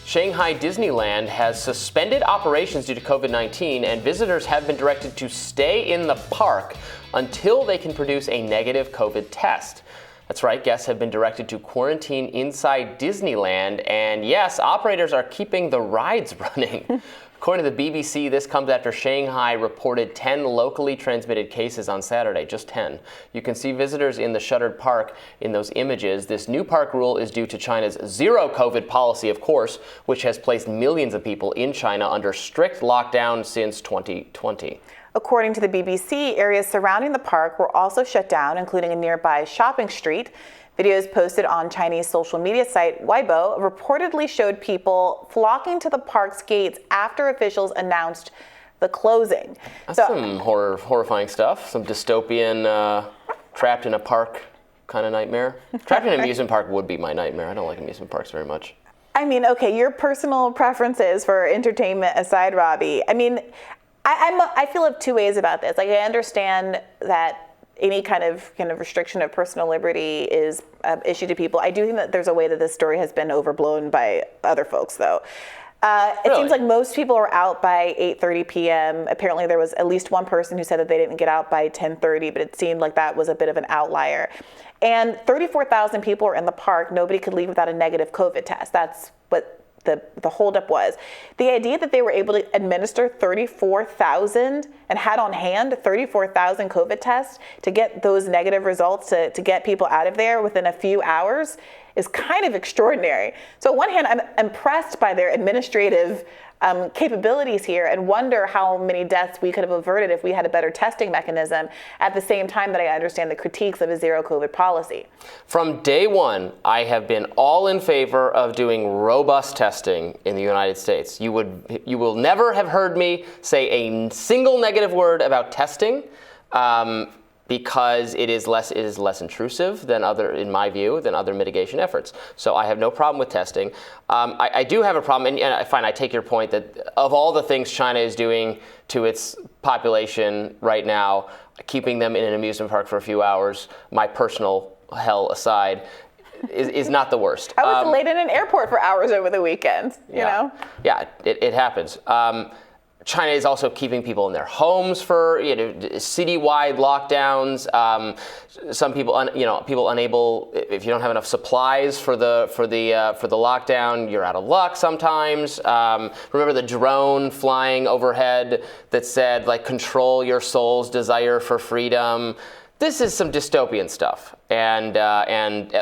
Shanghai Disneyland has suspended operations due to COVID-19, and visitors have been directed to stay in the park until they can produce a negative COVID test. That's right, guests have been directed to quarantine inside Disneyland, and yes, operators are keeping the rides running. According to the BBC, this comes after Shanghai reported 10 locally transmitted cases on Saturday, just 10. You can see visitors in the shuttered park in those images. This new park rule is due to China's zero COVID policy, of course, which has placed millions of people in China under strict lockdown since 2020. According to the BBC, areas surrounding the park were also shut down, including a nearby shopping street. Videos posted on Chinese social media site Weibo reportedly showed people flocking to the park's gates after officials announced the closing. That's some horrifying stuff. Some dystopian, trapped in a park kind of nightmare. Trapped in an amusement park would be my nightmare. I don't like amusement parks very much. I mean, okay, your personal preferences for entertainment aside, Robby. I mean, I feel of two ways about this. Like, I understand that any kind of restriction of personal liberty is an issue to people. I do think that there's a way that this story has been overblown by other folks, though. It seems like most people are out by 8:30 p.m. Apparently, there was at least one person who said that they didn't get out by 10:30, but it seemed like that was a bit of an outlier. And 34,000 people are in the park. Nobody could leave without a negative COVID test. That's what the holdup was. The idea that they were able to administer 34,000 and had on hand 34,000 COVID tests to get those negative results, to get people out of there within a few hours, is kind of extraordinary. So on one hand, I'm impressed by their administrative capabilities here and wonder how many deaths we could have averted if we had a better testing mechanism, at the same time that I understand the critiques of a zero COVID policy. From day one, I have been all in favor of doing robust testing in the United States. You will never have heard me say a single negative word about testing, because it is less intrusive than in my view, than other mitigation efforts. So I have no problem with testing. I do have a problem, and I take your point that of all the things China is doing to its population right now, keeping them in an amusement park for a few hours, my personal hell aside, is not the worst. I was delayed in an airport for hours over the weekend, you know? Yeah, it happens. China is also keeping people in their homes for citywide lockdowns. Some people, people unable. If you don't have enough supplies for the lockdown, you're out of luck sometimes. Remember the drone flying overhead that said, like, control your soul's desire for freedom. This is some dystopian stuff, and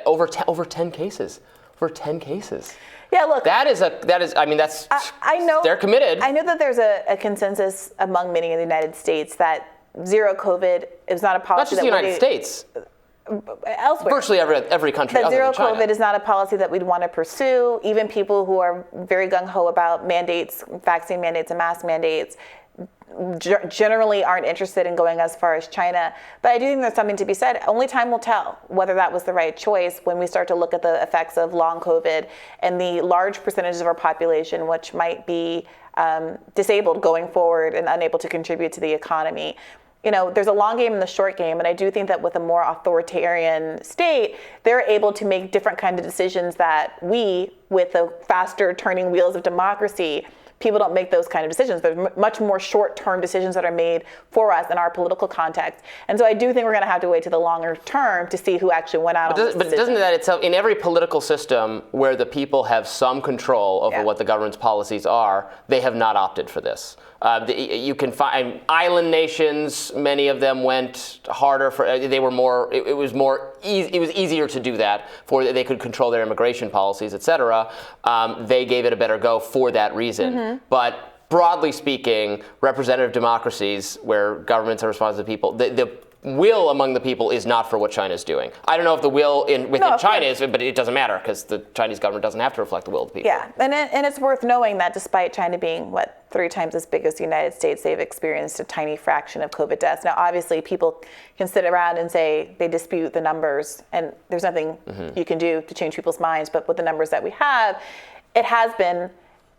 over 10 cases. Over 10 cases. Yeah, look. I mean, that's. I know they're committed. I know that there's a consensus among many in the United States that zero COVID is not a policy. Not just the United States. Elsewhere. Virtually every country. That other zero than China. COVID is not a policy that we'd want to pursue. Even people who are very gung ho about mandates, vaccine mandates, and mask mandates, generally aren't interested in going as far as China. But I do think there's something to be said. Only time will tell whether that was the right choice when we start to look at the effects of long COVID and the large percentages of our population which might be disabled going forward and unable to contribute to the economy. There's a long game and the short game, and I do think that with a more authoritarian state, they're able to make different kinds of decisions that we, with the faster turning wheels of democracy, people don't make those kind of decisions. There's much more short-term decisions that are made for us in our political context. And so I do think we're going to have to wait to the longer term to see who actually went out on this decision. But doesn't that itself, in every political system where the people have some control over what the government's policies are, they have not opted for this. You can find island nations, many of them went harder it was easier to do that, they could control their immigration policies, etc. They gave it a better go for that reason. Mm-hmm. But broadly speaking, representative democracies where governments are responsive to people, the will among the people is not for what China is doing. I don't know if the will within China is, but it doesn't matter because the Chinese government doesn't have to reflect the will of the people. Yeah, and it's worth knowing that despite China being, 3 times as big as the United States, they've experienced a tiny fraction of COVID deaths. Now, obviously, people can sit around and say they dispute the numbers, and there's nothing you can do to change people's minds, but with the numbers that we have, it has been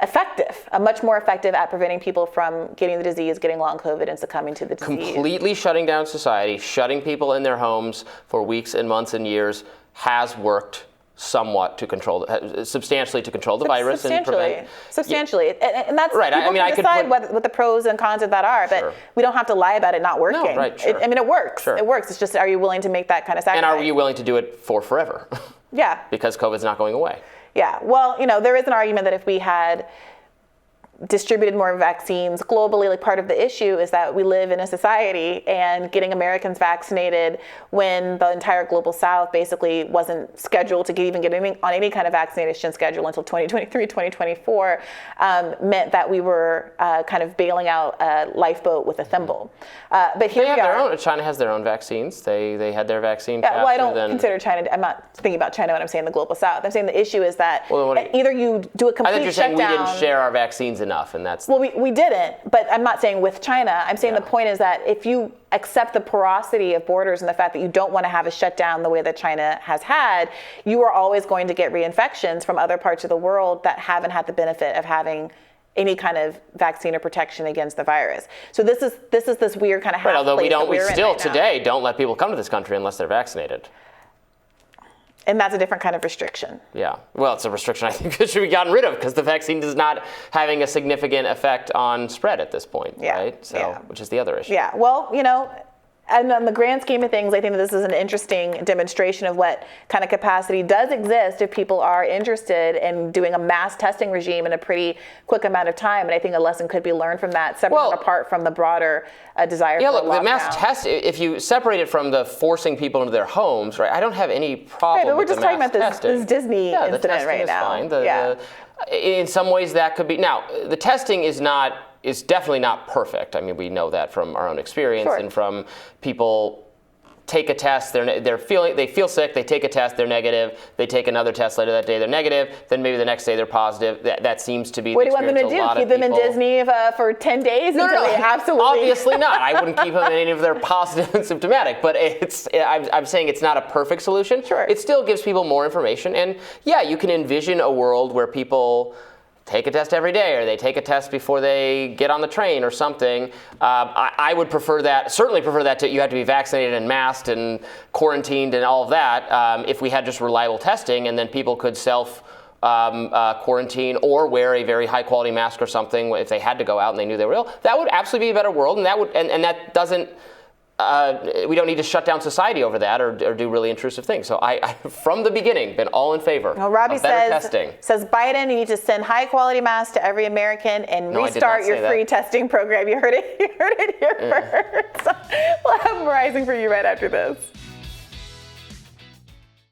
effective, much more effective at preventing people from getting the disease, getting long COVID, and succumbing to the disease. Completely shutting down society, shutting people in their homes for weeks and months and years has worked somewhat to control, substantially to control the virus and prevent. Substantially. And that's right. People can decide what the pros and cons of that are, but Sure. we don't have to lie about it not working. No, right, sure. It works. Sure. It works. It's just, are you willing to make that kind of sacrifice? And are you willing to do it for forever? Yeah. Because COVID's not going away. Yeah. Well, there is an argument that if we had distributed more vaccines globally, like part of the issue is that we live in a society, and getting Americans vaccinated when the entire global South basically wasn't scheduled to even get on any kind of vaccination schedule until 2023, 2024, meant that we were kind of bailing out a lifeboat with a thimble. But here we are. China has their own vaccines. They had their vaccine. Yeah, well, I don't consider China. I'm not thinking about China when I'm saying the global South. I'm saying the issue is that either you do a complete shutdown. I think you're saying we didn't share our vaccines enough, and that's. Well, we didn't, but I'm not saying with China. I'm saying the point is that if you accept the porosity of borders and the fact that you don't want to have a shutdown the way that China has had, you are always going to get reinfections from other parts of the world that haven't had the benefit of having any kind of vaccine or protection against the virus. So this is this weird kind of half place. Although we still right today don't let people come to this country unless they're vaccinated. And that's a different kind of restriction. Yeah. Well, it's a restriction I think that should be gotten rid of because the vaccine is not having a significant effect on spread at this point, right? So, which is the other issue. Yeah. Well, and on the grand scheme of things, I think that this is an interesting demonstration of what kind of capacity does exist if people are interested in doing a mass testing regime in a pretty quick amount of time. And I think a lesson could be learned from that, separate and apart from the broader desire for a lockdown. The mass test, if you separate it from the forcing people into their homes, right, I don't have any problem but we're with just the mass talking about this Disney the incident testing right is now. Fine. In some ways that could be. Now, the testing is definitely not perfect. I mean, we know that from our own experience and from people take a test, they feel sick, they take a test, they're negative, they take another test later that day, they're negative, then maybe the next day they're positive. That seems to be the experience. What do you want them to do? Keep them in Disney for 10 days until they absolutely... Obviously not. I wouldn't keep them in any of their positive and symptomatic, but I'm saying it's not a perfect solution. Sure. It still gives people more information, and you can envision a world where people take a test every day, or they take a test before they get on the train or something. I would certainly prefer that to you have to be vaccinated and masked and quarantined and all of that. If we had just reliable testing and then people could quarantine or wear a very high quality mask or something if they had to go out and they knew they were ill, that would absolutely be a better world. And that doesn't. We don't need to shut down society over that or do really intrusive things. So I from the beginning, been all in favor of better testing. Says Biden, you need to send high quality masks to every American and restart your free testing program. You heard it here first. We'll have Rising for you right after this.